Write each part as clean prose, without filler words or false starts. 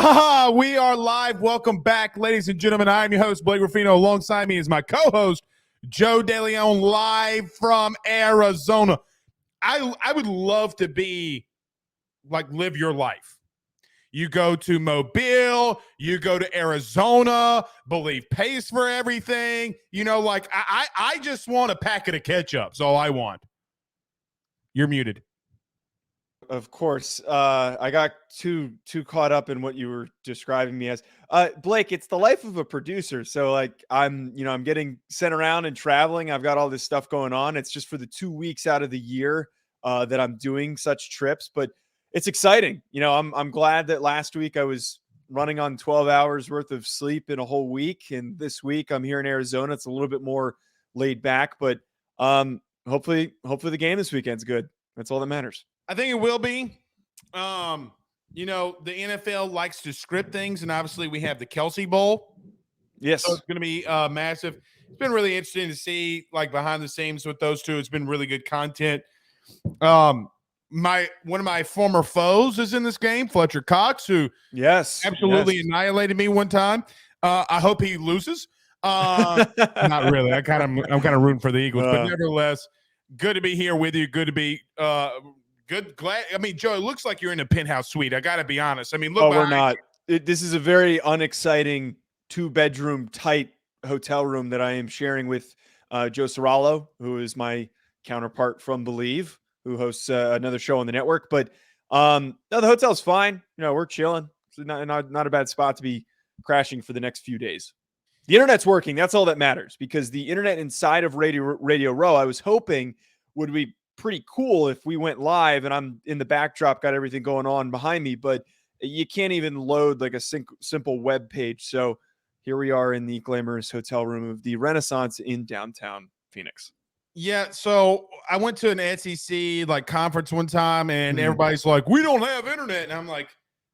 We are live. Welcome back, ladies and gentlemen. I am your host, Blake Ruffino. Alongside me is my co-host, Joe DeLeone, live from Arizona. I would love to be like live your life. You go to Mobile, you go to Arizona, Believe pays for everything. You know, like I just want a packet of ketchup. That's all I want. You're muted. Of course. I got too caught up in what you were describing me as. Blake, it's the life of a producer. So like I'm getting sent around and traveling. I've got all this stuff going on. It's just for the 2 weeks out of the year that I'm doing such trips, but it's exciting. You know, I'm glad that last week I was running on 12 hours worth of sleep in a whole week. And this week I'm here in Arizona. It's a little bit more laid back, but hopefully the game this weekend's good. That's all that matters. I think it will be. You know, the NFL likes to script things, and obviously we have the Kelsey Bowl. Yes. So it's going to be massive. It's been really interesting to see, like, behind the scenes with those two. It's been really good content. One of my former foes is in this game, Fletcher Cox, who absolutely annihilated me one time. I hope he loses. Not really. I'm kind of rooting for the Eagles, but nevertheless, good to be here with you. Good to be good. Glad. I mean, Joe, it looks like you're in a penthouse suite. I got to be honest. I mean, look. Oh, we're not. This is a very unexciting 2-bedroom tight hotel room that I am sharing with Joe Serralo, who is my counterpart from Believe, who hosts another show on the network. But no, the hotel's fine. You know, we're chilling. It's not a bad spot to be crashing for the next few days. The internet's working. That's all that matters, because the internet inside of Radio Row, I was hoping would be pretty cool if we went live and I'm in the backdrop, got everything going on behind me, but you can't even load like a simple web page. So here we are in the glamorous hotel room of the Renaissance in downtown Phoenix. Yeah, so I went to an SEC like conference one time, and everybody's like, "We don't have internet," and I'm like,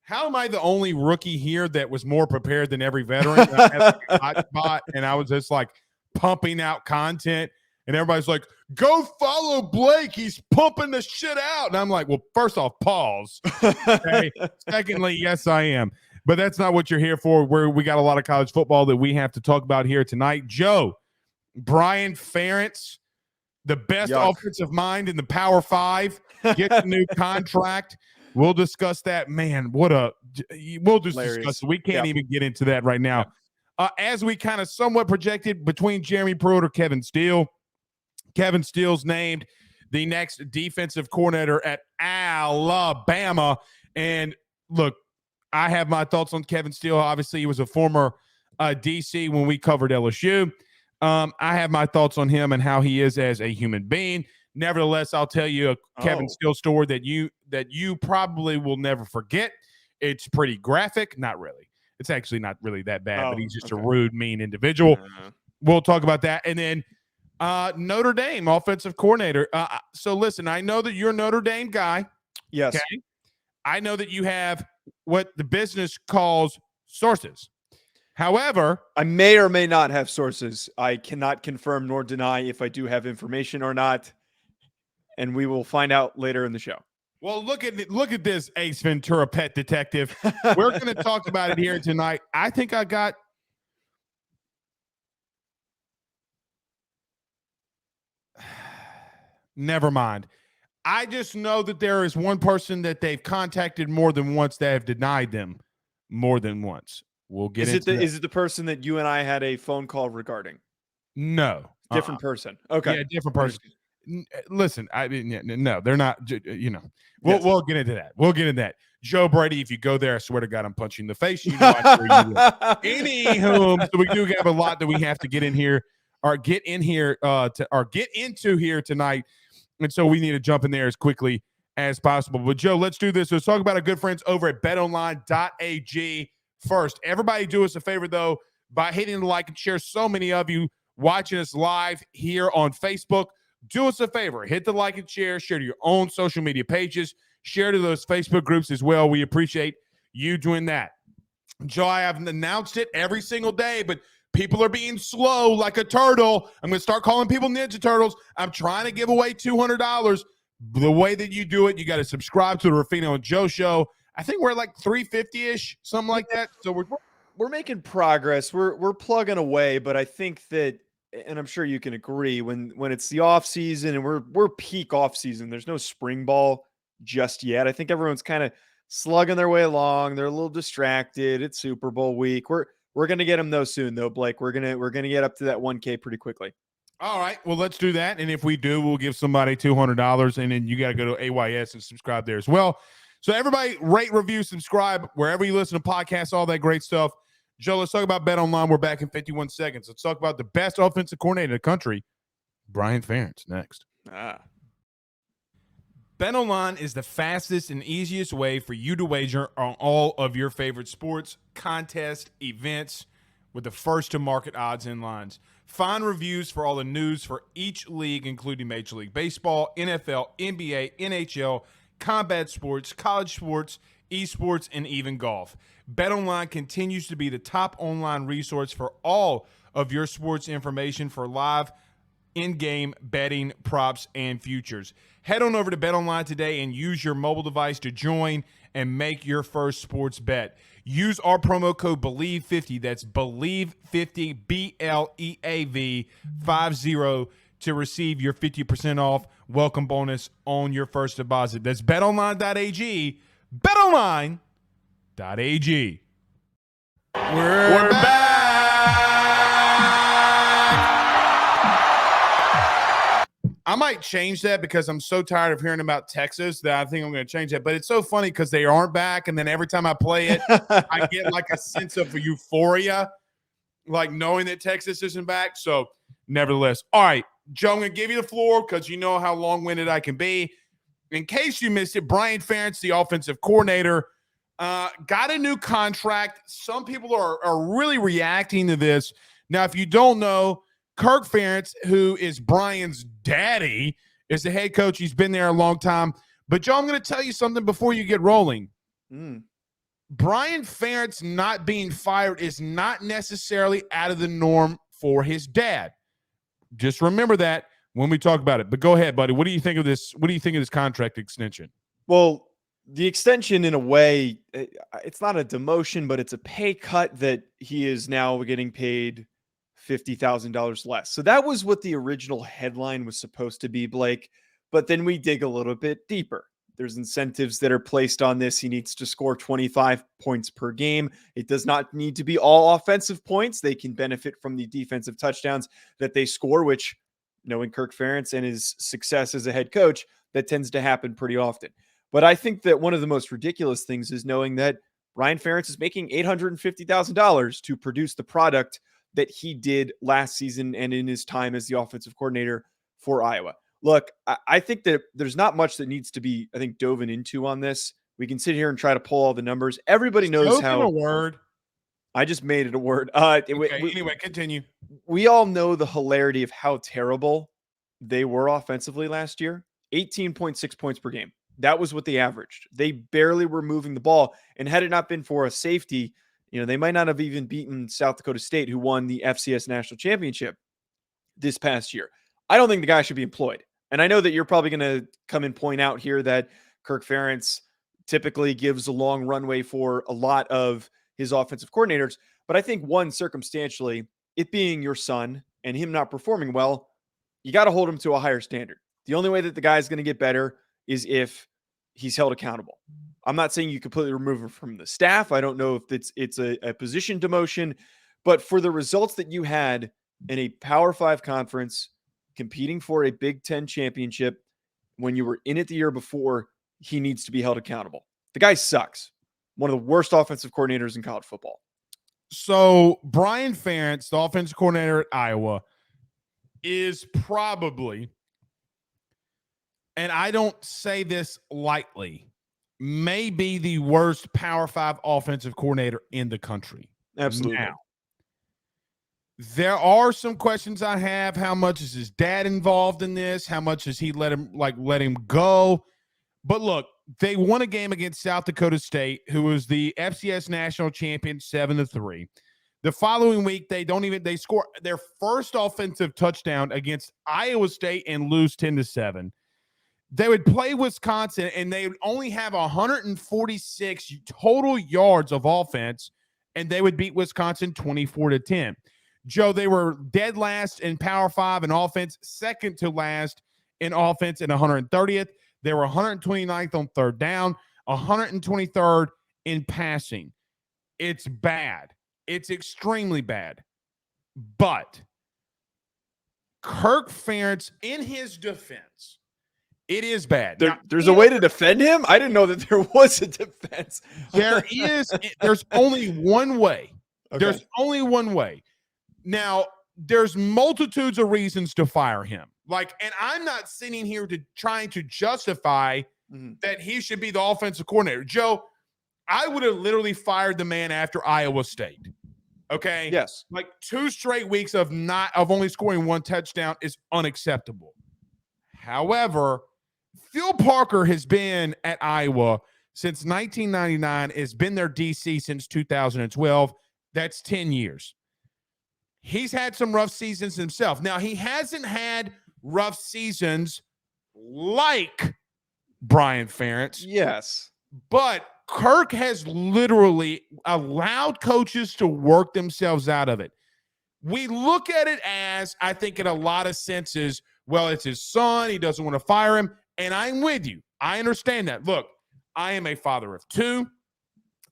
how am I the only rookie here that was more prepared than every veteran? I had like a hot spot, and I was just like pumping out content, and everybody's like, "Go follow Blake. He's pumping the shit out." And I'm like, well, first off, pause. Okay. Secondly, yes, I am. But that's not what you're here for. We got a lot of college football that we have to talk about here tonight. Joe, Brian Ferentz, the best offensive mind in the Power 5, gets a new contract. We'll discuss that. Man, we'll just discuss it. We can't even get into that right now. As we kind of somewhat projected between Jeremy Pruitt or Kevin Steele, Kevin Steele's named the next defensive coordinator at Alabama. And look, I have my thoughts on Kevin Steele. Obviously, he was a former DC when we covered LSU. I have my thoughts on him and how he is as a human being. Nevertheless, I'll tell you a Kevin Steele story that you probably will never forget. It's pretty graphic. Not really. It's actually not really that bad, but he's just a rude, mean individual. We'll talk about that. And then Notre Dame offensive coordinator. So listen, I know that you're a Notre Dame guy. Yes. Okay? I know that you have what the business calls sources. However, I may or may not have sources. I cannot confirm nor deny if I do have information or not. And we will find out later in the show. Well, look at this Ace Ventura pet detective. We're going to talk about it here tonight. I think I got never mind. I just know that there is one person that they've contacted more than once that have denied them more than once. We'll get into that. Is it the person that you and I had a phone call regarding? No. Different person. Okay. Yeah, different person. Listen, I mean, no, they're not. You know, we'll get into that. We'll get into that. Joe Brady, if you go there, I swear to God, I'm punching the face. You know, I swear you will. Anywho, so we do have a lot that we have to get in here, or get into here tonight, and so we need to jump in there as quickly as possible. But Joe, let's do this. Let's talk about our good friends over at BetOnline.ag first. Everybody, do us a favor though by hitting the like and share. So many of you watching us live here on Facebook. Do us a favor, hit the like and share to your own social media pages, share to those Facebook groups as well. We appreciate you doing that. Joe, I haven't announced it every single day, but people are being slow like a turtle. I'm going to start calling people Ninja Turtles. I'm trying to give away $200. The way that you do it, you got to subscribe to the Ruffino and Joe Show. I think we're at like 350-ish, something like that. So we're making progress. We're plugging away, but I think that, and I'm sure you can agree, when it's the off season and we're peak off season, there's no spring ball just yet. I think everyone's kind of slugging their way along. They're a little distracted. It's Super Bowl week. We're gonna get them though soon though, Blake. We're gonna get up to that 1K pretty quickly. All right. Well, let's do that. And if we do, we'll give somebody $200, and then you got to go to AYS and subscribe there as well. So everybody rate, review, subscribe wherever you listen to podcasts, all that great stuff. Joe, let's talk about Bet Online. We're back in 51 seconds. Let's talk about the best offensive coordinator in the country, Brian Ferentz, next. Bet Online is the fastest and easiest way for you to wager on all of your favorite sports, contests, events, with the first-to-market odds and lines. Find reviews for all the news for each league, including Major League Baseball, NFL, NBA, NHL, combat sports, college sports, esports, and even golf. BetOnline continues to be the top online resource for all of your sports information for live in-game betting, props, and futures. Head on over to BetOnline today and use your mobile device to join and make your first sports bet. Use our promo code BELIEVE50, that's BELIEVE50, BLEAV 50, to receive your 50% off welcome bonus on your first deposit. That's betonline.ag, betonline.ag. We're back. I might change that because I'm so tired of hearing about Texas that I think I'm going to change that. But it's so funny because they aren't back, and then every time I play it, I get like a sense of euphoria, like knowing that Texas isn't back. So nevertheless, all right, Joe, I'm going to give you the floor because you know how long-winded I can be. In case you missed it, Brian Ferentz, the offensive coordinator, got a new contract. Some people are really reacting to this. Now, if you don't know, Kirk Ferentz, who is Brian's daddy, is the head coach. He's been there a long time. But, Joe, I'm going to tell you something before you get rolling. Brian Ferentz not being fired is not necessarily out of the norm for his dad. Just remember that when we talk about it. But go ahead, buddy. What do you think of this? What do you think of this contract extension? Well, the extension, in a way, it's not a demotion, but it's a pay cut that he is now getting paid $50,000 less. So that was what the original headline was supposed to be, Blake. But then we dig a little bit deeper. There's incentives that are placed on this. He needs to score 25 points per game. It does not need to be all offensive points. They can benefit from the defensive touchdowns that they score, which, knowing Kirk Ferentz and his success as a head coach, that tends to happen pretty often. But I think that one of the most ridiculous things is knowing that Brian Ferentz is making $850,000 to produce the product that he did last season and in his time as the offensive coordinator for Iowa. Look, I think that there's not much that needs to be, I think, dove into on this. We can sit here and try to pull all the numbers. Everybody knows how. A word. I just made it a word. Anyway, continue. We all know the hilarity of how terrible they were offensively last year. 18.6 points per game. That was what they averaged. They barely were moving the ball. And had it not been for a safety, they might not have even beaten South Dakota State, who won the FCS National Championship this past year. I don't think the guy should be employed. And I know that you're probably going to come and point out here that Kirk Ferentz typically gives a long runway for a lot of his offensive coordinators. But I think, one, circumstantially, it being your son and him not performing well, you got to hold him to a higher standard. The only way that the guy is going to get better is if he's held accountable. I'm not saying you completely remove him from the staff. I don't know if it's a position demotion, but for the results that you had in a Power 5 conference, competing for a Big Ten championship, when you were in it the year before, he needs to be held accountable. The guy sucks. One of the worst offensive coordinators in college football. So Brian Ferentz, the offensive coordinator at Iowa, is probably, and I don't say this lightly, may be the worst Power 5 offensive coordinator in the country. Absolutely. Now, there are some questions I have. How much is his dad involved in this? How much does he let him go? But look, they won a game against South Dakota State, who was the FCS national champion, 7-3. The following week, they score their first offensive touchdown against Iowa State and lose 10-7. They would play Wisconsin, and they would only have 146 total yards of offense, and they would beat Wisconsin 24-10. Joe, they were dead last in Power 5 in offense, second to last in offense, and 130th. They were 129th on third down, 123rd in passing. It's bad. It's extremely bad. But Kirk Ferentz, in his defense, it is bad. There's a way to defend him? I didn't know that there was a defense. There's only one way. Okay. There's only one way. Now, there's multitudes of reasons to fire him. And I'm not sitting here trying to justify that he should be the offensive coordinator. Joe, I would have literally fired the man after Iowa State. Okay? Yes. 2 straight weeks of only scoring 1 touchdown is unacceptable. However, Phil Parker has been at Iowa since 1999, has been their DC since 2012. That's 10 years. He's had some rough seasons himself. Now, he hasn't had rough seasons like Brian Ferentz. Yes. But Kirk has literally allowed coaches to work themselves out of it. We look at it as, I think in a lot of senses, well, it's his son. He doesn't want to fire him. And I'm with you. I understand that. Look, I am a father of 2.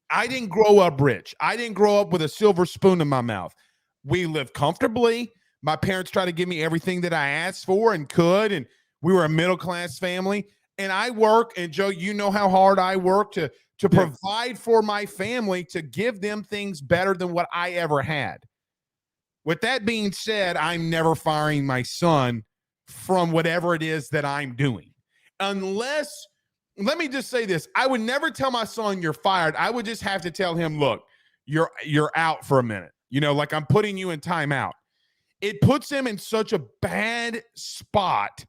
I didn't grow up rich. I didn't grow up with a silver spoon in my mouth. We lived comfortably. My parents tried to give me everything that I asked for and could, and we were a middle-class family. And I work, and Joe, you know how hard I work to provide for my family, to give them things better than what I ever had. With that being said, I'm never firing my son from whatever it is that I'm doing. Unless, let me just say this, I would never tell my son you're fired. I would just have to tell him, look, you're out for a minute. I'm putting you in timeout. It puts him in such a bad spot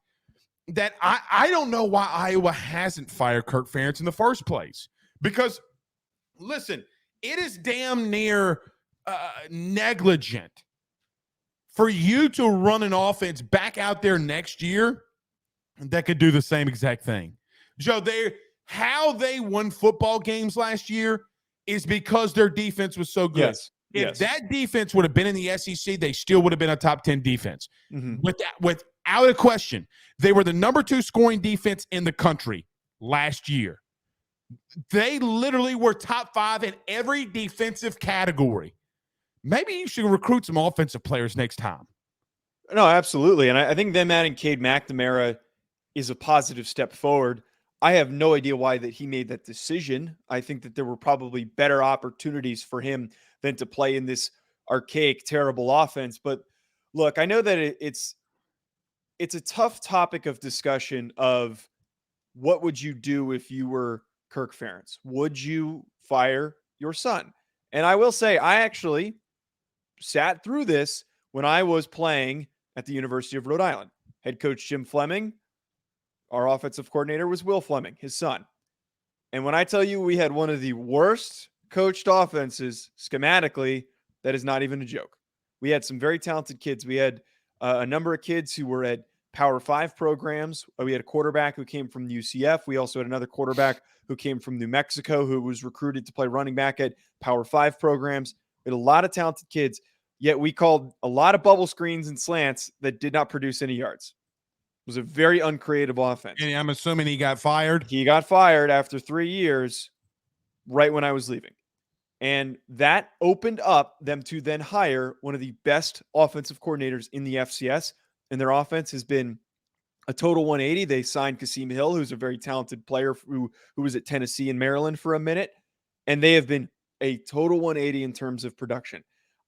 that I don't know why Iowa hasn't fired Kirk Ferentz in the first place. Because, listen, it is damn near negligent for you to run an offense back out there next year that could do the same exact thing. Joe, how they won football games last year is because their defense was so good. Yes. If that defense would have been in the SEC, they still would have been a top 10 defense. Without a question, they were the number 2 scoring defense in the country last year. They literally were top 5 in every defensive category. Maybe you should recruit some offensive players next time. No, absolutely. And I think them adding Cade McNamara is a positive step forward. I have no idea why that he made that decision. I think that there were probably better opportunities for him than to play in this archaic, terrible offense. But look, I know that it's a tough topic of discussion of what would you do if you were Kirk Ferentz? Would you fire your son? And I will say, I actually sat through this when I was playing at the University of Rhode Island. Head coach Jim Fleming, our offensive coordinator was Will Fleming, his son. And when I tell you we had one of the worst coached offenses schematically, that is not even a joke. We had some very talented kids. We had a number of kids who were at Power 5 programs. We had a quarterback who came from UCF. We also had another quarterback who came from New Mexico who was recruited to play running back at Power 5 programs. We had a lot of talented kids, yet we called a lot of bubble screens and slants that did not produce any yards. It was a very uncreative offense. And I'm assuming he got fired? He got fired after 3 years, right when I was leaving. And that opened up them to then hire one of the best offensive coordinators in the FCS. And their offense has been a total 180. They signed Kasim Hill, who's a very talented player who was at Tennessee and Maryland for a minute. And they have been a total 180 in terms of production.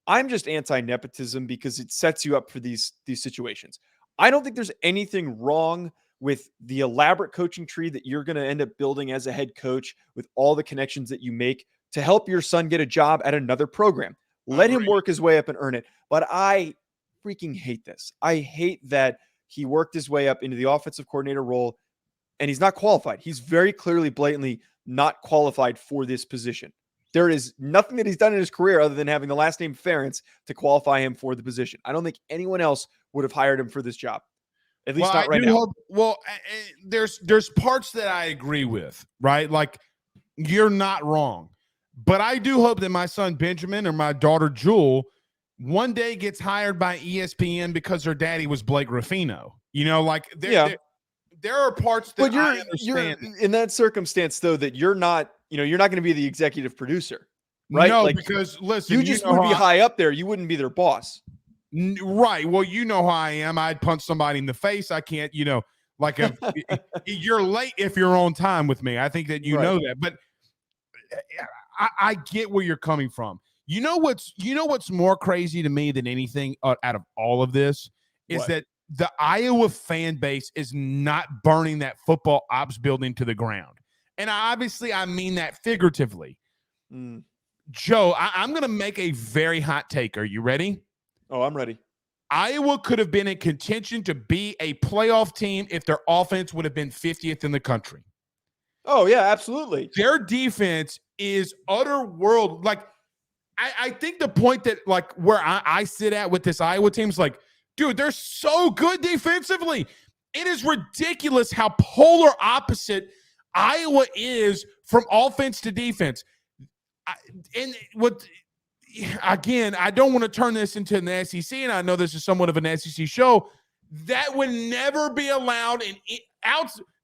I'm just anti-nepotism because it sets you up for these situations. I don't think there's anything wrong with the elaborate coaching tree that you're going to end up building as a head coach with all the connections that you make to help your son get a job at another program. Let him work his way up and earn it. But I freaking hate this. I hate that he worked his way up into the offensive coordinator role and he's not qualified. He's very clearly, blatantly not qualified for this position. There is nothing that he's done in his career other than having the last name Ferentz to qualify him for the position. I don't think anyone else would have hired him for this job. At least not right now. There's parts that I agree with, right? Like, you're not wrong. But I do hope that my son Benjamin or my daughter Jewel one day gets hired by ESPN because her daddy was Blake Ruffino. You know, like there are parts that but I understand. You're in that circumstance, though, that you're not going to be the executive producer, right? No, like, because listen, you just would be high up there. You wouldn't be their boss. Right. Well, you know how I am. I'd punch somebody in the face. I can't, like you're late if you're on time with me. I think that you know that. But I get where you're coming from. You know what's more crazy to me than anything out of all of this is that the Iowa fan base is not burning that football ops building to the ground. And I mean that figuratively. Joe, I'm going to make a very hot take. Are you ready? Oh, I'm ready. Iowa could have been in contention to be a playoff team if their offense would have been 50th in the country. Oh, yeah, absolutely. Their defense is utter world. Like, I think the point that, like, where I sit at with this Iowa team is like, dude, they're so good defensively. It is ridiculous how polar opposite Iowa is from offense to defense. Again, I don't want to turn this into an SEC, and I know this is somewhat of an SEC show. That would never be allowed.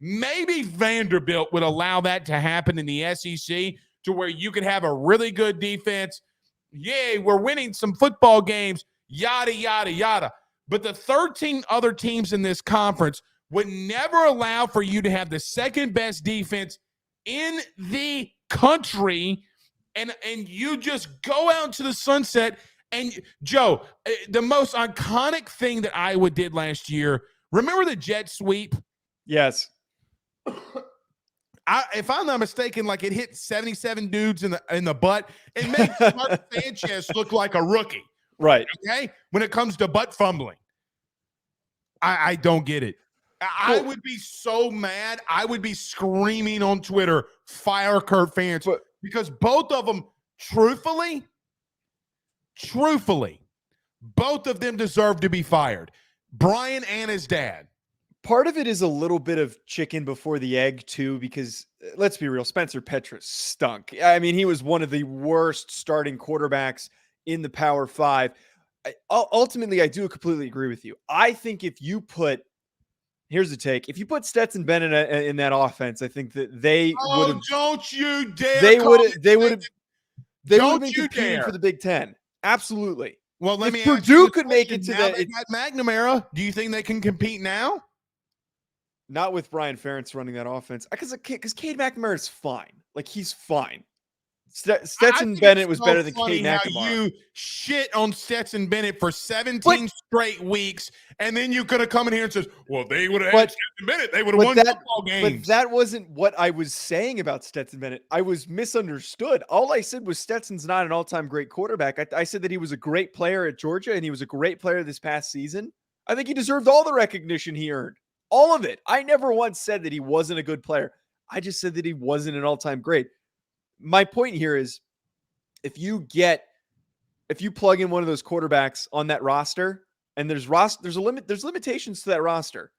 Maybe Vanderbilt would allow that to happen in the SEC, to where you could have a really good defense. Yay, we're winning some football games, yada, yada, yada. But the 13 other teams in this conference would never allow for you to have the second best defense in the country, and you just go out into the sunset. And Joe, the most iconic thing that Iowa did last year, remember the jet sweep? Yes. If I'm not mistaken, like, it hit 77 dudes in the butt. It made Mark Sanchez look like a rookie. Right. Okay? When it comes to butt fumbling. I don't get it. I would be so mad. I would be screaming on Twitter, fire Kurt Ferentz, because both of them, truthfully, both of them deserve to be fired. Brian and his dad. Part of it is a little bit of chicken before the egg, too, because let's be real, Spencer Petras stunk. I mean, he was one of the worst starting quarterbacks in the Power Five. Ultimately, I do completely agree with you. I think if you put Stetson Bennett in that offense, I think that they would have. Don't you dare! They would have been competing dare for the Big Ten. Absolutely. Well, let me ask Purdue you could make it to that McNamara. Do you think they can compete now? Not with Brian Ferentz running that offense. Because Cade McNamara is fine. Like, he's fine. Stetson Bennett was better than Cade McNamara. You shit on Stetson Bennett for 17 straight weeks, and then you could have come in here and says, well, they would have had Stetson Bennett. They would have won football games. But that wasn't what I was saying about Stetson Bennett. I was misunderstood. All I said was Stetson's not an all-time great quarterback. I said that he was a great player at Georgia, and he was a great player this past season. I think he deserved all the recognition he earned. All of it. I never once said that he wasn't a good player. I just said that he wasn't an all-time great. My point here is, if you plug in one of those quarterbacks on that roster, and there's limitations to that roster,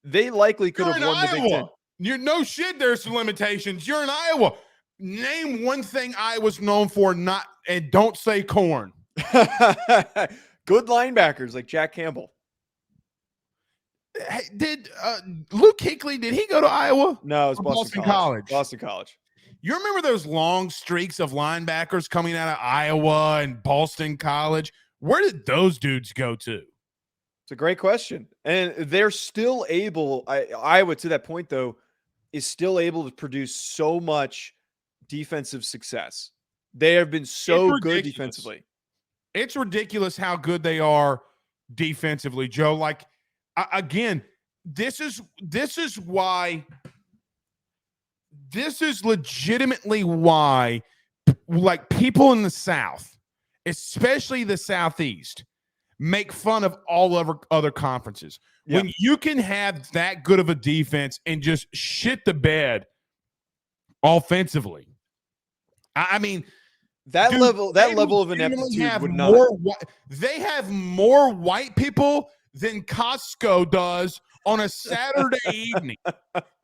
they likely could have won the Big Ten. You're no shit. There's some limitations. You're in Iowa. Name one thing Iowa's known for, and don't say corn. Good linebackers like Jack Campbell. Did Luke Kuechly, did he go to Iowa? No, it was Boston College. Boston College. You remember those long streaks of linebackers coming out of Iowa and Boston College? Where did those dudes go to? It's a great question. And they're still able, Iowa, to that point, though, is still able to produce so much defensive success. They have been so good defensively. It's ridiculous how good they are defensively, Joe. Like, again, this is legitimately why, like, people in the South, especially the Southeast, make fun of all other conferences. Yeah. When you can have that good of a defense and just shit the bed offensively. I mean, that level of ineptitude would not. They have more white people than Costco does on a Saturday evening.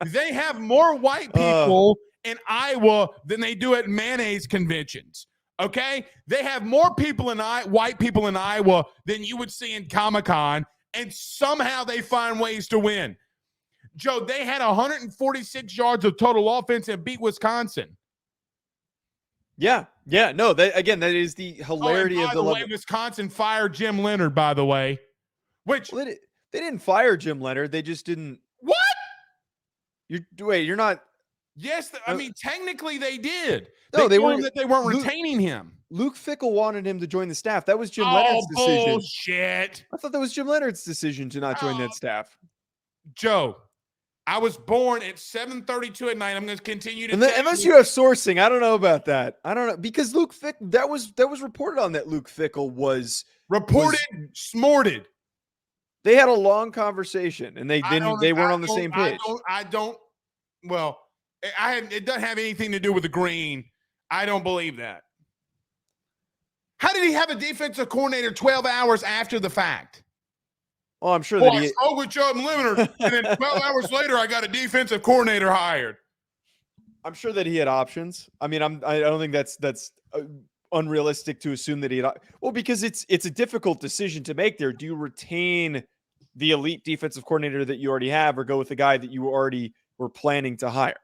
They have more white people in Iowa than they do at mayonnaise conventions. Okay? They have more people white people in Iowa than you would see in Comic-Con, and somehow they find ways to win. Joe, they had 146 yards of total offense and beat Wisconsin. Yeah. No, that is the hilarity of the way, Wisconsin fired Jim Leonhard, by the way. Which they didn't fire Jim Leonhard. They just didn't. What? You're not. Yes, I mean technically they did. No, they weren't. That they weren't retaining him. Luke Fickell wanted him to join the staff. That was Jim Leonhard's decision. Oh bullshit! I thought that was Jim Leonhard's decision to not join that staff. Joe, I was born at 7:32 at night. I'm going to continue to unless you have sourcing. I don't know about that. I don't know because Luke Fickell that was reported on that Luke Fickell was smorted. They had a long conversation and they weren't on the same page. Well, it doesn't have anything to do with the green. I don't believe that. How did he have a defensive coordinator 12 hours after the fact? Oh, I'm sure that I spoke with Jim Leonhard, and then 12 hours later, I got a defensive coordinator hired. I'm sure that he had options. I mean, I don't think that's unrealistic to assume that he had. Well, because it's a difficult decision to make there. Do you retain the elite defensive coordinator that you already have, or go with the guy that you already were planning to hire?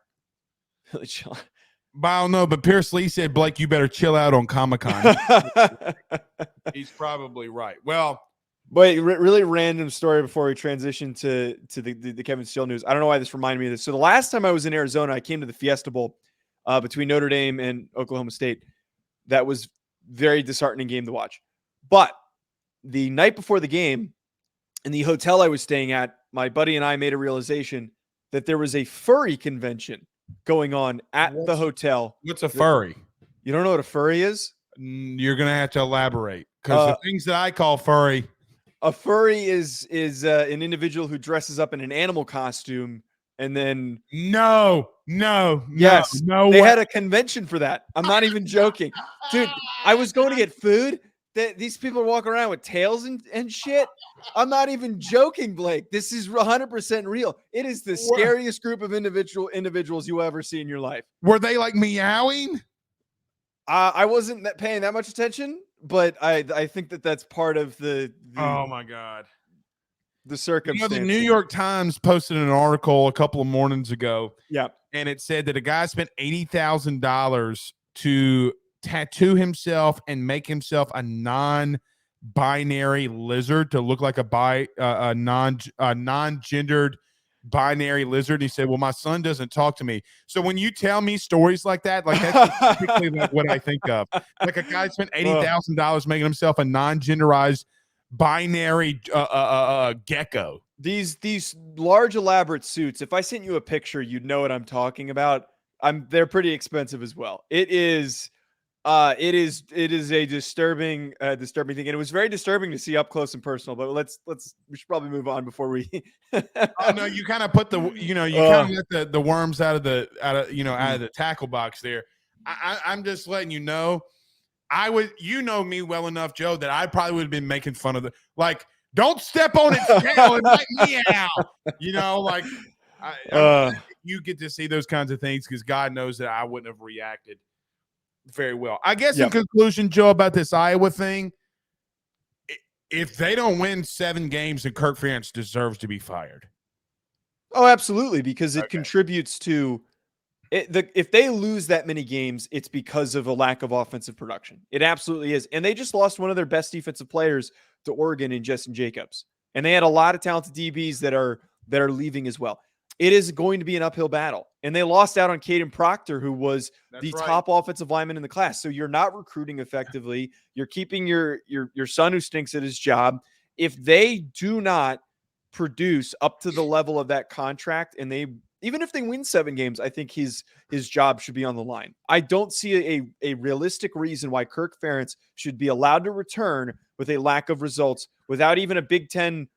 I don't know, but Pierce Lee said, Blake, you better chill out on Comic-Con. He's probably right. Well, but really random story before we transition to the Kevin Steele news. I don't know why this reminded me of this. So the last time I was in Arizona, I came to the Fiesta Bowl between Notre Dame and Oklahoma State. That was very disheartening game to watch. But the night before the game, in the hotel I was staying at, my buddy and I made a realization that there was a furry convention going on at the hotel. What's a furry? You don't know what a furry is? You're going to have to elaborate because the things that I call furry. A furry is an individual who dresses up in an animal costume and then they had a convention for that. I'm not even joking. Dude, I was going to get food. These people are walking around with tails and shit. I'm not even joking, Blake. This is 100% real. It is the scariest group of individuals you ever see in your life. Were they like meowing? I wasn't paying that much attention, but I think that's part of the oh my God, the circumstance. The New York Times posted an article a couple of mornings ago. Yeah, and it said that a guy spent $80,000 to tattoo himself and make himself a non-binary lizard to look like a non-gendered binary lizard. He said, well, my son doesn't talk to me. So when you tell me stories like that, like that's typically like what I think of. Like a guy spent $80,000 making himself a non-genderized binary gecko. These large elaborate suits, if I sent you a picture, you'd know what I'm talking about. They're pretty expensive as well. It is a disturbing thing, and it was very disturbing to see up close and personal. But we should probably move on before we. Oh no, you kind of put kind of let the worms out of the tackle box there. I'm just letting you know. You know me well enough, Joe, that I probably would have been making fun of don't step on its tail and let me out. You get to see those kinds of things because God knows that I wouldn't have reacted very well. I guess in conclusion, Joe, about this Iowa thing, if they don't win 7 games, then Kirk Ferentz deserves to be fired. Oh, absolutely, because it contributes to it. If they lose that many games, it's because of a lack of offensive production. It absolutely is. And they just lost one of their best defensive players to Oregon in Justin Jacobs. And they had a lot of talented DBs that are leaving as well. It is going to be an uphill battle. And they lost out on Caden Proctor, who was top offensive lineman in the class. So you're not recruiting effectively. You're keeping your son who stinks at his job. If they do not produce up to the level of that contract, and even if they win 7 games, I think his job should be on the line. I don't see a realistic reason why Kirk Ferentz should be allowed to return with a lack of results without even a Big Ten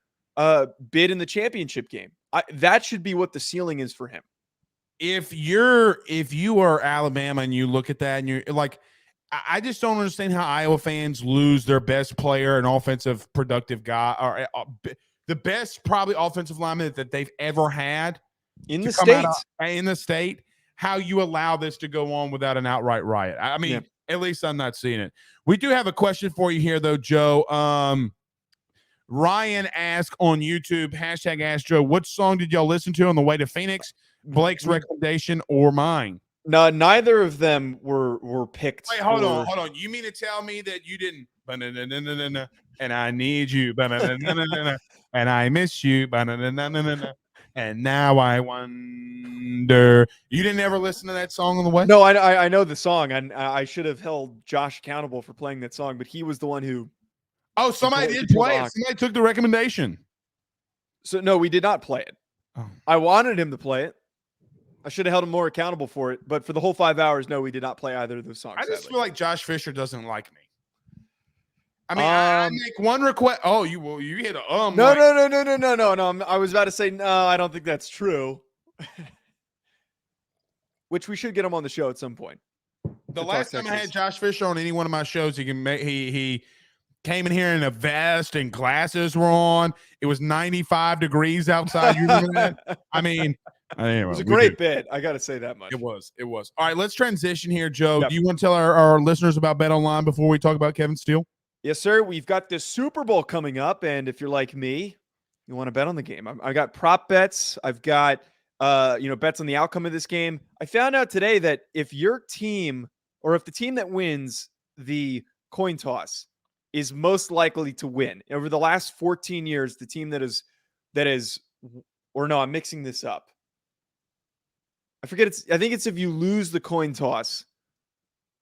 bid in the championship game. That should be what the ceiling is for him. If you are Alabama and you look at that and you're like, I just don't understand how Iowa fans lose their best player, an offensive productive guy, or the best probably offensive lineman that they've ever had in the state. How you allow this to go on without an outright riot? I mean, at least I'm not seeing it. We do have a question for you here, though, Joe. Ryan asked on YouTube, hashtag Ask Joe, what song did y'all listen to on the way to Phoenix? Blake's recommendation or mine? No, neither of them were picked. Wait, hold on. You mean to tell me that you didn't and I need you and I miss you and now I wonder. You didn't ever listen to that song on the way? No, I know the song, and I should have held Josh accountable for playing that song, but he was the one who. Oh, somebody did play it. Somebody took the recommendation. So no, we did not play it. Oh. I wanted him to play it. I should have held him more accountable for it, but for the whole 5 hours, no, we did not play either of those songs. I just feel like Josh Fisher doesn't like me. I mean, I make one request. Oh, you hit a No. I was about to say no. I don't think that's true. Which we should get him on the show at some point. The last time I had Josh Fisher on any one of my shows, he came in here in a vest and glasses were on. It was 95 degrees outside. You remember that? I mean, anyway, it was a great bit. I got to say that much. It was. All right, let's transition here, Joe. Yep. Do you want to tell our listeners about Bet Online before we talk about Kevin Steele? Yes, sir. We've got the Super Bowl coming up, and if you're like me, you want to bet on the game. I got prop bets. I've got bets on the outcome of this game. I found out today that if your team or if the team that wins the coin toss is most likely to win over the last 14 years, the team I'm mixing this up. I think it's if you lose the coin toss.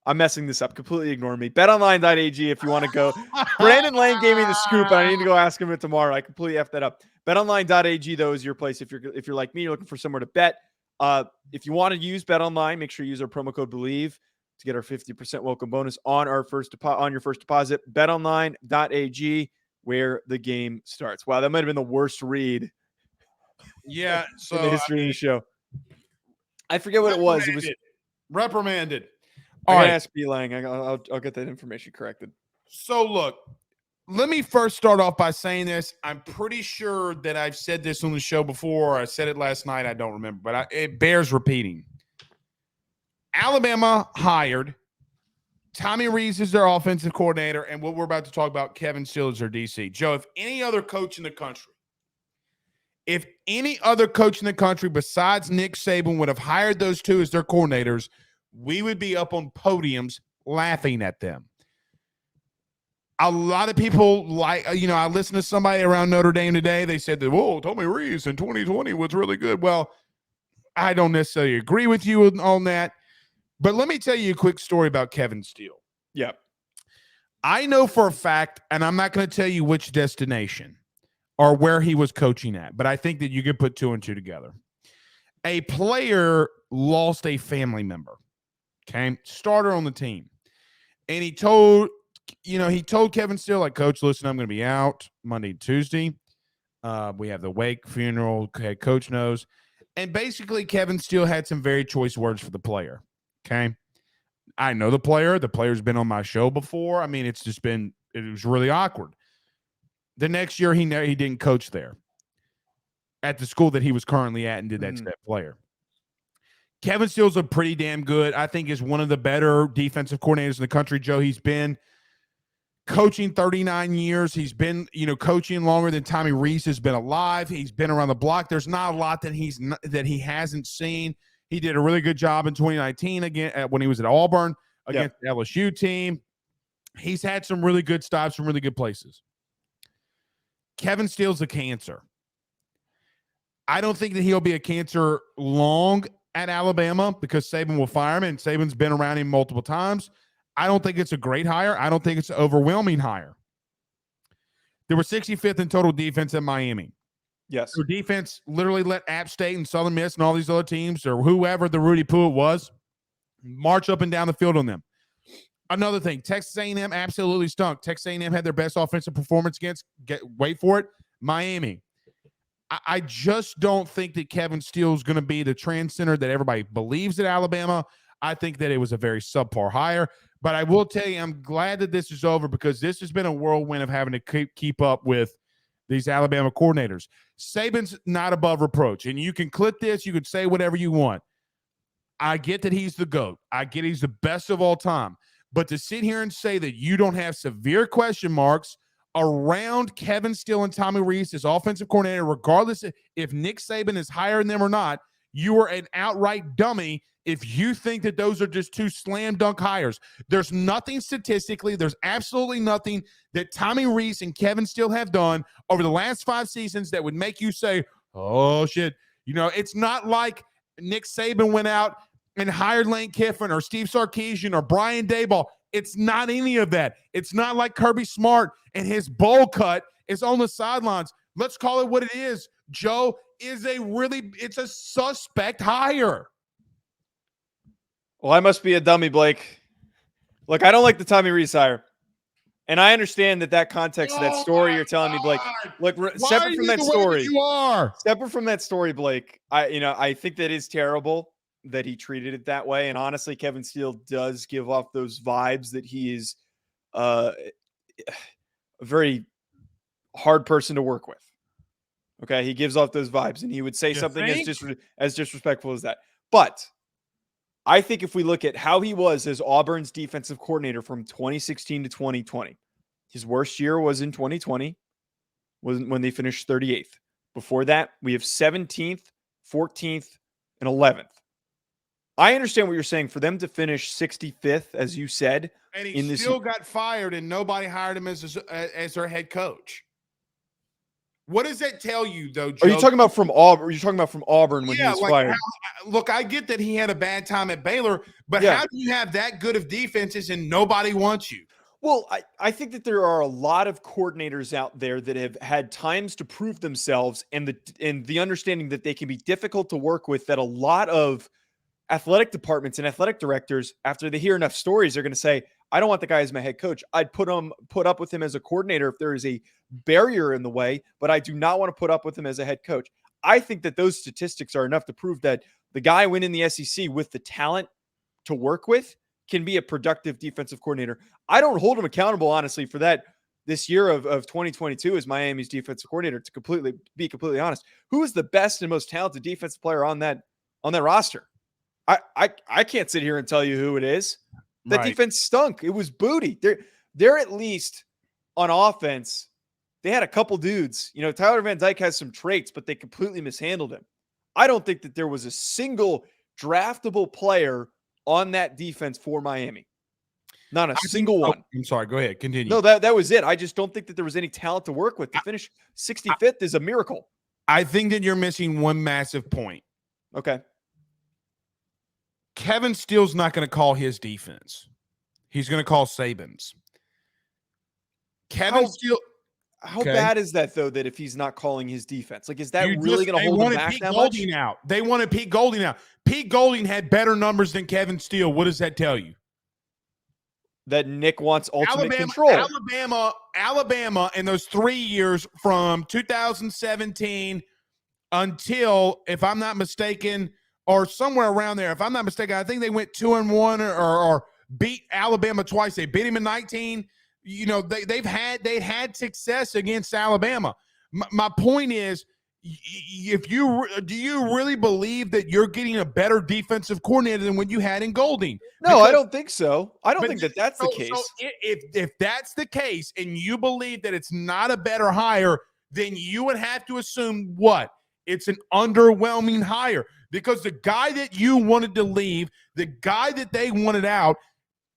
I'm messing this up. Completely ignore me. BetOnline.ag if you want to go. Brandon Lane gave me the scoop, and I need to go ask him it tomorrow. I completely effed that up. BetOnline.ag, though, is your place if you're like me, you're looking for somewhere to bet. If you want to use BetOnline, make sure you use our promo code BELIEVE to get our 50% welcome bonus on your first deposit. BetOnline.ag, where the game starts. Wow, that might have been the worst read. Yeah, so in the history of the show. I forget what it was. It was reprimanded. All right, ask B Lang. I'll get that information corrected. So look, let me first start off by saying this. I'm pretty sure that I've said this on the show before. I said it last night. I don't remember, but it bears repeating. Alabama hired Tommy Rees as their offensive coordinator, and what we're about to talk about, Kevin Steele as their DC. Joe, if any other coach in the country besides Nick Saban would have hired those two as their coordinators, we would be up on podiums laughing at them. A lot of people I listened to somebody around Notre Dame today. They said that, whoa, Tommy Rees in 2020 was really good. Well, I don't necessarily agree with you on that. But let me tell you a quick story about Kevin Steele. Yeah. I know for a fact, and I'm not going to tell you which destination or where he was coaching at, but I think that you could put two and two together. A player lost a family member. Okay, starter on the team. And he told Kevin Steele, like, Coach, listen, I'm going to be out Monday, Tuesday. We have the wake, funeral, okay, Coach knows. And basically, Kevin Steele had some very choice words for the player. Okay. I know the player. The player's been on my show before. I mean, it was really awkward. The next year, he didn't coach there at the school that he was currently at and did that to that player. Kevin Steele's a pretty damn good, I think, is one of the better defensive coordinators in the country, Joe. He's been coaching 39 years. He's been, coaching longer than Tommy Rees has been alive. He's been around the block. There's not a lot that he hasn't seen. He did a really good job in 2019 again when he was at Auburn against the LSU team. He's had some really good stops from really good places. Kevin Steele's a cancer. I don't think that he'll be a cancer long at Alabama because Saban will fire him, and Saban's been around him multiple times. I don't think it's a great hire. I don't think it's an overwhelming hire. They were 65th in total defense at Miami. Yes. Their defense literally let App State and Southern Miss and all these other teams or whoever the Rudy Pruitt was march up and down the field on them. Another thing, Texas A&M absolutely stunk. Texas A&M had their best offensive performance against, wait for it, Miami. I just don't think that Kevin Steele is going to be the trend center that everybody believes at Alabama. I think that it was a very subpar hire. But I will tell you, I'm glad that this is over because this has been a whirlwind of having to keep up with these Alabama coordinators. Saban's not above reproach, and you can clip this. You can say whatever you want. I get that he's the GOAT. I get he's the best of all time. But to sit here and say that you don't have severe question marks around Kevin Steele and Tommy Rees as offensive coordinator, regardless if Nick Saban is higher than them or not, you are an outright dummy if you think that those are just two slam dunk hires. There's nothing statistically, there's absolutely nothing that Tommy Rees and Kevin Steele have done over the last 5 seasons that would make you say, oh, shit. It's not like Nick Saban went out and hired Lane Kiffin or Steve Sarkisian or Brian Daboll. It's not any of that. It's not like Kirby Smart and his bowl cut is on the sidelines. Let's call it what it is. Joe is it's a suspect hire. Well, I must be a dummy, Blake. Look, I don't like the Tommy Rees hire. And I understand that context of that story you're telling me, Blake. Look, separate from that story. You are separate from that story, Blake. I think that is terrible that he treated it that way. And honestly, Kevin Steele does give off those vibes that he is a very hard person to work with. Okay, he gives off those vibes, and he would say something as disrespectful as that. But I think if we look at how he was as Auburn's defensive coordinator from 2016 to 2020, his worst year was in 2020, when they finished 38th. Before that, we have 17th, 14th, and 11th. I understand what you're saying. For them to finish 65th, as you said, and he still got fired, and nobody hired him as their head coach. What does that tell you, though, Joe? Are you talking about from Auburn? Are you talking about from Auburn when he was fired? Look, I get that he had a bad time at Baylor, but how do you have that good of defenses and nobody wants you? Well, I think that there are a lot of coordinators out there that have had times to prove themselves, and the understanding that they can be difficult to work with, that a lot of athletic departments and athletic directors, after they hear enough stories, are going to say, I don't want the guy as my head coach. I'd put up with him as a coordinator if there is a barrier in the way, but I do not want to put up with him as a head coach. I think that those statistics are enough to prove that the guy went in the SEC with the talent to work with can be a productive defensive coordinator. I don't hold him accountable, honestly, for that this year of 2022 as Miami's defensive coordinator, to be completely honest. Who is the best and most talented defensive player on that roster? I can't sit here and tell you who it is. That defense stunk. It was booty. They're at least on offense. They had a couple dudes. Tyler Van Dyke has some traits, but they completely mishandled him. I don't think that there was a single draftable player on that defense for Miami. Not a single one. I'm sorry. Go ahead. Continue. No, that was it. I just don't think that there was any talent to work with. To finish 65th is a miracle. I think that you're missing one massive point. Okay. Kevin Steele's not going to call his defense. He's going to call Saban's. Kevin Steele. How bad is that, though, that if he's not calling his defense? Like, is that really going to hold him back that much? They wanted Pete Golding out. Pete Golding had better numbers than Kevin Steele. What does that tell you? That Nick wants ultimate control. Alabama in those 3 years from 2017 until, if I'm not mistaken, or somewhere around there, if I'm not mistaken, I think they went 2-1 or beat Alabama twice. They beat him in 19. They had success against Alabama. My point is, do you really believe that you're getting a better defensive coordinator than what you had in Golding? No, I don't think so. I don't think that's the case. So if that's the case, and you believe that it's not a better hire, then you would have to assume what? It's an underwhelming hire, because the guy that you wanted to leave, the guy that they wanted out,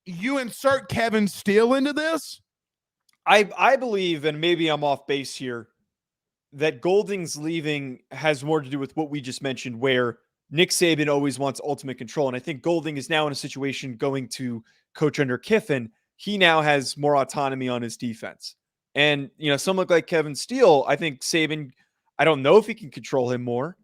you insert Kevin Steele into this? I believe, and maybe I'm off base here, that Golding's leaving has more to do with what we just mentioned, where Nick Saban always wants ultimate control. And I think Golding is now in a situation going to coach under Kiffin. He now has more autonomy on his defense. And, someone like Kevin Steele, I think Saban, I don't know if he can control him more,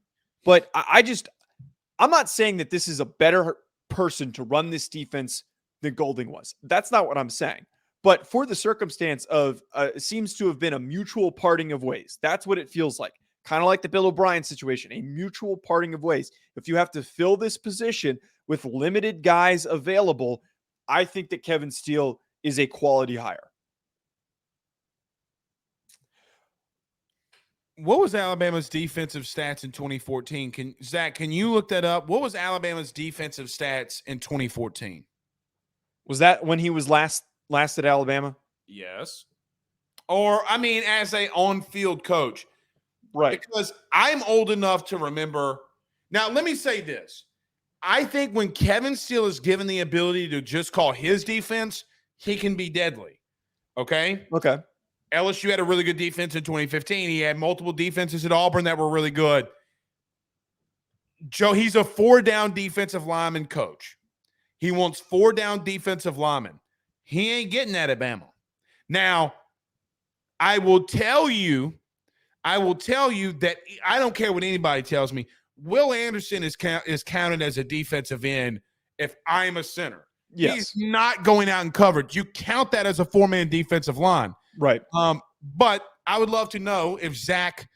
but I'm not saying that this is a better person to run this defense than Golding was. That's not what I'm saying. But for the circumstance of it seems to have been a mutual parting of ways. That's what it feels like. Kind of like the Bill O'Brien situation, a mutual parting of ways. If you have to fill this position with limited guys available, I think that Kevin Steele is a quality hire. What was Alabama's defensive stats in 2014? Zach, can you look that up? What was Alabama's defensive stats in 2014? Was that when he was last at Alabama? Yes. Or, I mean, as a on-field coach. Right. Because I'm old enough to remember. Now, let me say this. I think when Kevin Steele is given the ability to just call his defense, he can be deadly. Okay? Okay. LSU had a really good defense in 2015. He had multiple defenses at Auburn that were really good. Joe, he's a 4-down defensive lineman coach. He wants 4-down defensive linemen. He ain't getting that at Bama. Now, I will tell you that I don't care what anybody tells me. Will Anderson is counted as a defensive end if I'm a center. Yes. He's not going out in coverage. You count that as a 4-man defensive line. Right. But I would love to know if Zach,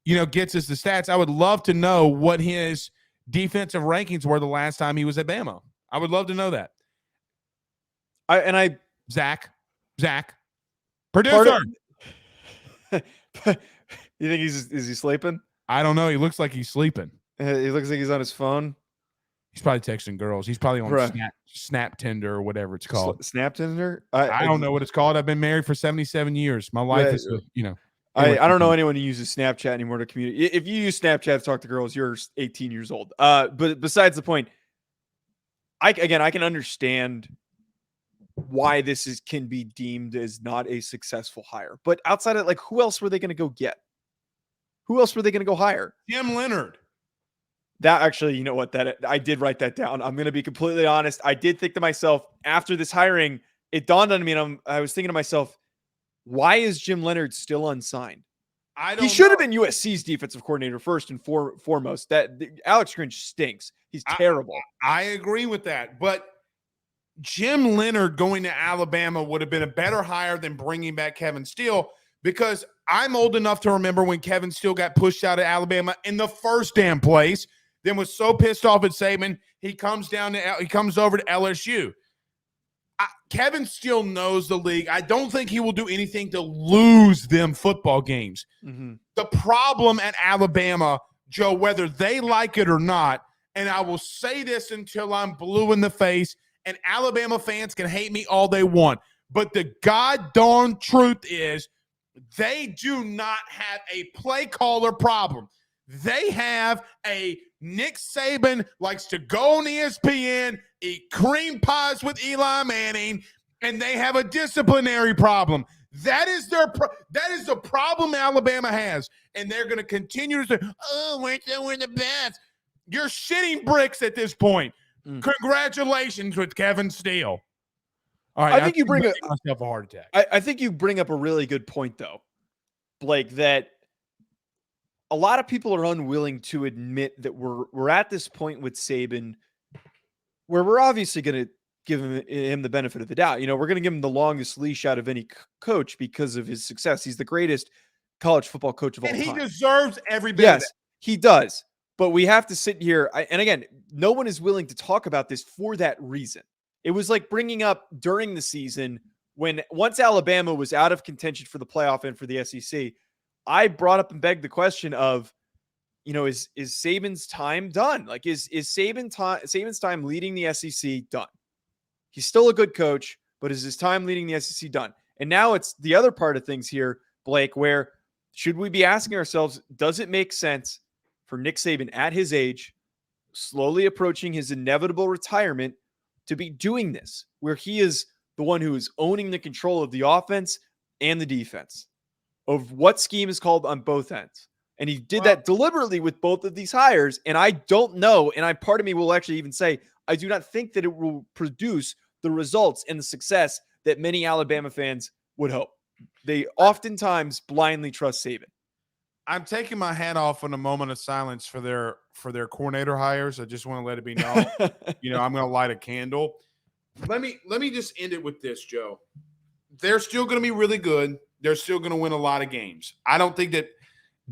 gets us the stats. I would love to know what his defensive rankings were the last time he was at Bama. I would love to know that. Zach, producer. You think is he sleeping? I don't know. He looks like he's sleeping. He looks like he's on his phone. He's probably texting girls. He's probably on Snap Tinder or whatever it's called. Snap Tinder? I don't know what it's called. I've been married for 77 years. My life is, Anyway, I don't know anyone who uses Snapchat anymore to communicate. If you use Snapchat to talk to girls, you're 18 years old. But besides the point, I can understand why this can be deemed as not a successful hire. But outside of who else were they going to go get? Who else were they going to go hire? Jim Leonard. That actually, you know what? That I did write that down. I'm going to be completely honest. I did think to myself after this hiring, it dawned on me, and I was thinking to myself, why is Jim Leonard still unsigned? He should have been USC's defensive coordinator first and foremost. Alex Grinch stinks. He's terrible. I agree with that, but Jim Leonard going to Alabama would have been a better hire than bringing back Kevin Steele, because I'm old enough to remember when Kevin Steele got pushed out of Alabama in the first damn place. Then was so pissed off at Saban, he comes over to LSU. Kevin Steele knows the league. I don't think he will do anything to lose them football games. Mm-hmm. The problem at Alabama, Joe, whether they like it or not, and I will say this until I'm blue in the face, and Alabama fans can hate me all they want, but the goddamn truth is they do not have a play caller problem. They have a Nick Saban likes to go on ESPN, eat cream pies with Eli Manning, and they have a disciplinary problem. That is the problem Alabama has, and they're going to continue to say, "Oh, we're the best." You're shitting bricks at this point. Congratulations with Kevin Steele. All right, I think you bring myself a heart attack. I think you bring up a really good point, though, Blake, that a lot of people are unwilling to admit that we're at this point with Saban where we're obviously going to give him the benefit of the doubt. We're going to give him the longest leash out of any coach because of his success. He's the greatest college football coach of all time. And he deserves every bit Yes, of it. He does. But we have to sit here. And again, no one is willing to talk about this for that reason. It was like bringing up during the season when once Alabama was out of contention for the playoff and for the SEC, I brought up and begged the question of, is Saban's time done? Is Saban's time leading the SEC done? He's still a good coach, but is his time leading the SEC done? And now it's the other part of things here, Blake, where should we be asking ourselves, does it make sense for Nick Saban at his age, slowly approaching his inevitable retirement, to be doing this, where he is the one who is owning the control of the offense and the defense, of what scheme is called on both ends? And he did that deliberately with both of these hires. And I don't know. And part of me will actually even say, I do not think that it will produce the results and the success that many Alabama fans would hope. They oftentimes blindly trust Saban. I'm taking my hat off in a moment of silence for their coordinator hires. I just want to let it be known. I'm going to light a candle. Let me just end it with this, Joe. They're still going to be really good. They're still going to win a lot of games. I don't think that –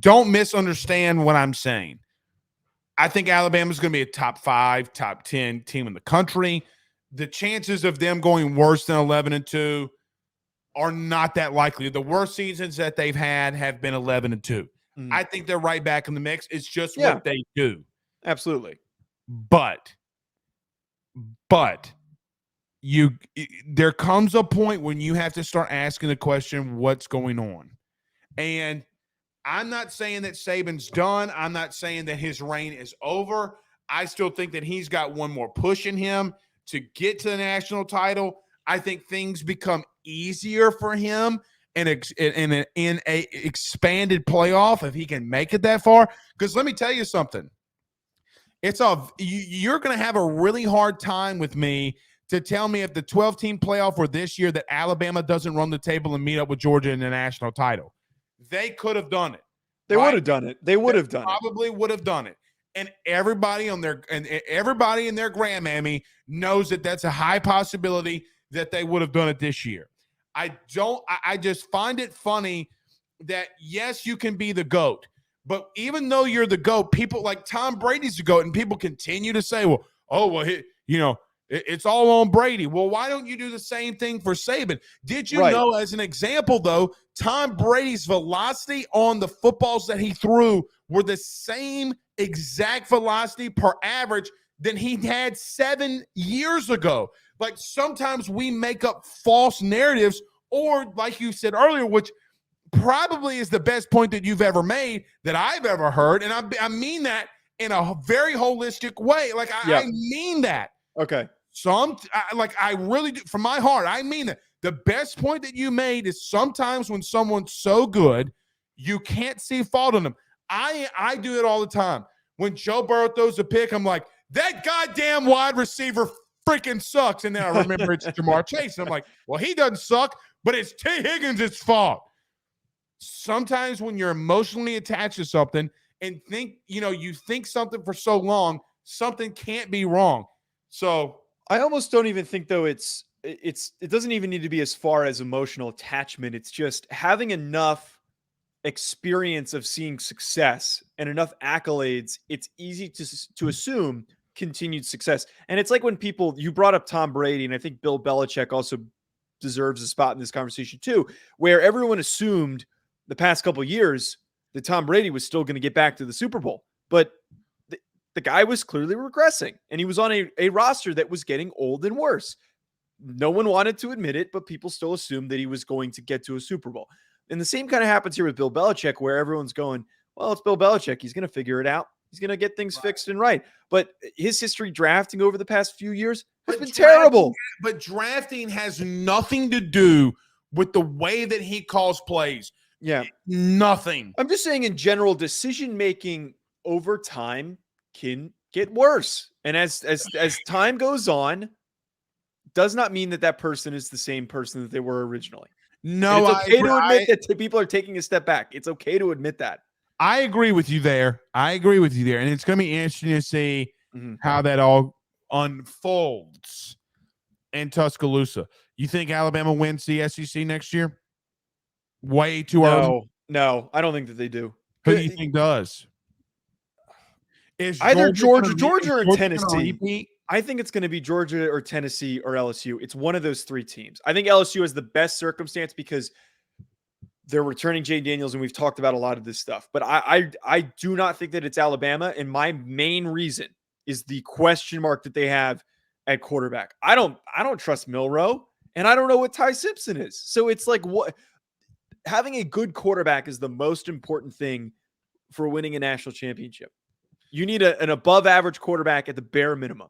don't misunderstand what I'm saying. I think Alabama's going to be a top 5, top 10 team in the country. The chances of them going worse than 11-2 are not that likely. The worst seasons that they've had have been 11-2. I think they're right back in the mix. It's just Yeah. what they do. Absolutely. But there comes a point when you have to start asking the question, what's going on? And I'm not saying that Saban's done. I'm not saying that his reign is over. I still think that he's got one more push in him to get to the national title. I think things become easier for him in a expanded playoff if he can make it that far. Because let me tell you something. You're going to have a really hard time with me to tell me if the 12-team playoff were this year that Alabama doesn't run the table and meet up with Georgia in the national title. They could have done it. They would have done it. They would have done it. Probably would have done it. And everybody in their grandmammy knows that that's a high possibility that they would have done it this year. I just find it funny that, yes, you can be the GOAT. But even though you're the GOAT, people like Tom Brady's the GOAT, and people continue to say, it's all on Brady. Well, why don't you do the same thing for Saban? Did you know, as an example, though, Tom Brady's velocity on the footballs that he threw were the same exact velocity per average than he had 7 years ago? Like, sometimes we make up false narratives, or like you said earlier, which probably is the best point that you've ever made that I've ever heard. And I mean that in a very holistic way. Like, I mean that. Okay. I really do, from my heart, I mean that. The best point that you made is sometimes when someone's so good, you can't see fault in them. I do it all the time. When Joe Burrow throws a pick, I'm like, that goddamn wide receiver freaking sucks. And then I remember it's Jamar Chase. And I'm like, well, he doesn't suck, but it's T. Higgins' fault. Sometimes when you're emotionally attached to something and you think something for so long, something can't be wrong. So I almost don't even think, though, it doesn't even need to be as far as emotional attachment. It's just having enough experience of seeing success and enough accolades. It's easy to assume continued success. And it's like when you brought up Tom Brady, and I think Bill Belichick also deserves a spot in this conversation too, where everyone assumed the past couple of years that Tom Brady was still going to get back to the Super Bowl. But the guy was clearly regressing, and he was on a roster that was getting old and worse. No one wanted to admit it, but people still assumed that he was going to get to a Super Bowl. And the same kind of happens here with Bill Belichick, where everyone's going, well, it's Bill Belichick. He's going to figure it out. He's going to get things fixed and right. But his history drafting over the past few years has been terrible. But drafting has nothing to do with the way that he calls plays. Yeah. Nothing. I'm just saying, in general, decision-making over time can get worse. And as time goes on, does not mean that person is the same person that they were originally. No, and it's okay to admit that people are taking a step back. It's okay to admit that. I agree with you there. And it's going to be interesting to see how that all unfolds in Tuscaloosa. You think Alabama wins the SEC next year? Way too early? No, I don't think that they do. Who do you think does? Is either Georgia or Tennessee. Repeat? I think it's going to be Georgia or Tennessee or LSU. It's one of those three teams. I think LSU has the best circumstance because they're returning Jay Daniels, and we've talked about a lot of this stuff. But I do not think that it's Alabama, and my main reason is the question mark that they have at quarterback. I don't trust Milroe, and I don't know what Ty Simpson is. So it's like, what having a good quarterback is the most important thing for winning a national championship. You need an above average quarterback at the bare minimum.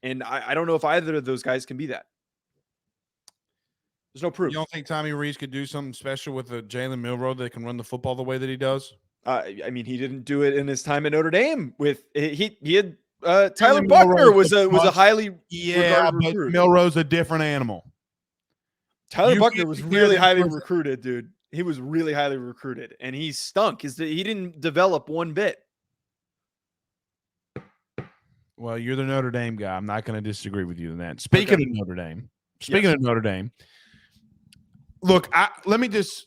And I don't know if either of those guys can be that. There's no proof. You don't think Tommy Rees could do something special with a Jalen Milroe that can run the football the way that he does? I mean, he didn't do it in his time at Notre Dame. He had Tyler Buckner was a highly regarded recruit. Milroe's a different animal. Tyler Buckner was really highly recruited, dude. He was really highly recruited, and he stunk. He didn't develop one bit. Well, you're the Notre Dame guy. I'm not going to disagree with you in that. Speaking of Notre Dame, look, let me just,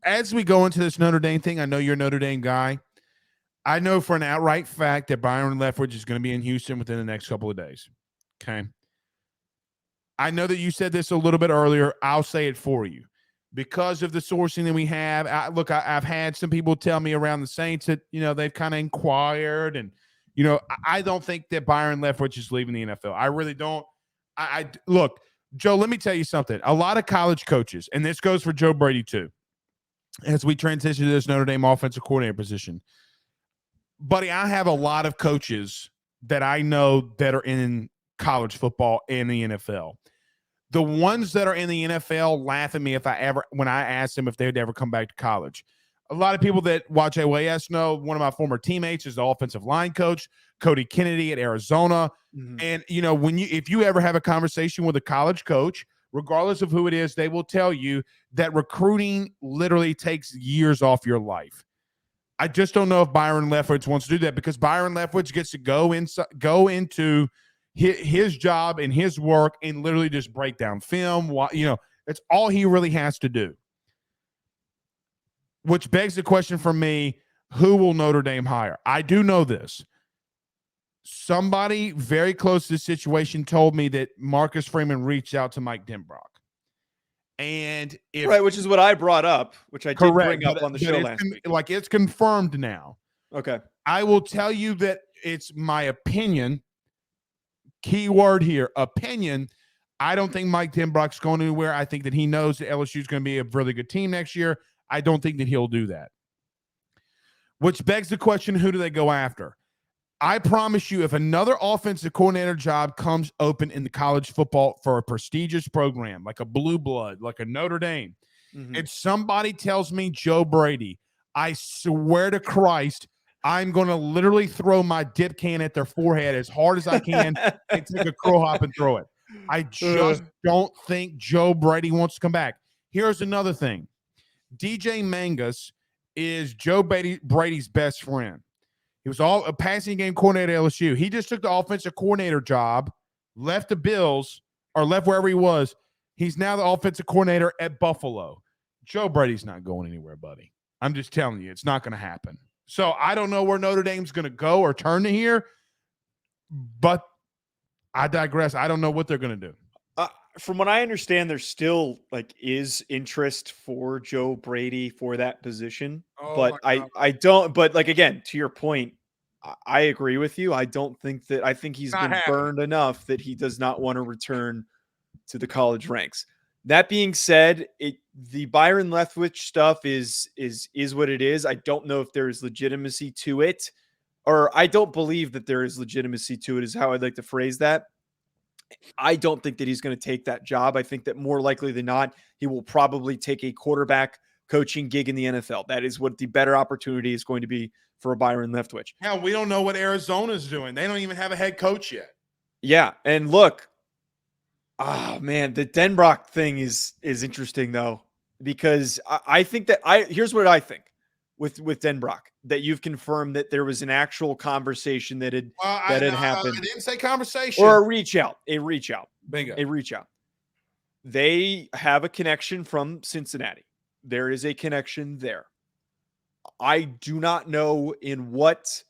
as we go into this Notre Dame thing, I know you're a Notre Dame guy. I know for an outright fact that Byron Leftwich is going to be in Houston within the next couple of days. Okay. I know that you said this a little bit earlier. I'll say it for you. because of the sourcing that we have. I've had some people tell me around the Saints that, they've kind of inquired, and, I don't think that Byron Leftwich is leaving the NFL. I really don't. Look, Joe, let me tell you something. A lot of college coaches, and this goes for Joe Brady too, as we transition to this Notre Dame offensive coordinator position. Buddy, I have a lot of coaches that I know that are in college football and the NFL. The ones that are in the NFL laugh at me when I ask them if they'd ever come back to college. A lot of people that watch AOS know one of my former teammates is the offensive line coach, Cody Kennedy at Arizona. Mm-hmm. And, if you ever have a conversation with a college coach, regardless of who it is, they will tell you that recruiting literally takes years off your life. I just don't know if Byron Leftwich wants to do that, because Byron Leftwich gets to go into his job and his work and literally just break down film. It's all he really has to do. Which begs the question for me, who will Notre Dame hire? I do know this. Somebody very close to the situation told me that Marcus Freeman reached out to Mike Denbrock. And which is what I brought up, which I did bring up on the show last week. Like, it's confirmed now. Okay. I will tell you that it's my opinion. Key word here, opinion. I don't think Mike Denbrock's going anywhere. I think that he knows that LSU is going to be a really good team next year. I don't think that he'll do that. Which begs the question, who do they go after? I promise you, if another offensive coordinator job comes open in the college football for a prestigious program, like a Blue Blood, like a Notre Dame, and somebody tells me Joe Brady, I swear to Christ, I'm going to literally throw my dip can at their forehead as hard as I can and take a crow hop and throw it. I just don't think Joe Brady wants to come back. Here's another thing. DJ Mangus is Joe Brady's best friend. He was a passing game coordinator at LSU. He just took the offensive coordinator job, left the Bills, or left wherever he was. He's now the offensive coordinator at Buffalo. Joe Brady's not going anywhere, buddy. I'm just telling you, it's not going to happen. So I don't know where Notre Dame's going to go or turn to here, but I digress. I don't know what they're going to do. From what I understand, there still is interest for Joe Brady for that position, but I don't. But again, to your point, I agree with you. I think he's been burned enough that he does not want to return to the college ranks. That being said, the Byron Leftwich stuff is what it is. I don't know if there is legitimacy to it, or I don't believe that there is legitimacy to it, is how I'd like to phrase that. I don't think that he's going to take that job. I think that more likely than not, he will probably take a quarterback coaching gig in the NFL. That is what the better opportunity is going to be for a Byron Leftwich. Hell, we don't know what Arizona's doing. They don't even have a head coach yet. Yeah, and look, oh man, the Denbrock thing is interesting though, because I think that here's what I think with Denbrock, that you've confirmed that there was an actual conversation that had happened. I didn't say conversation. Or a reach out. Bingo. A reach out. They have a connection from Cincinnati. There is a connection there. I do not know in what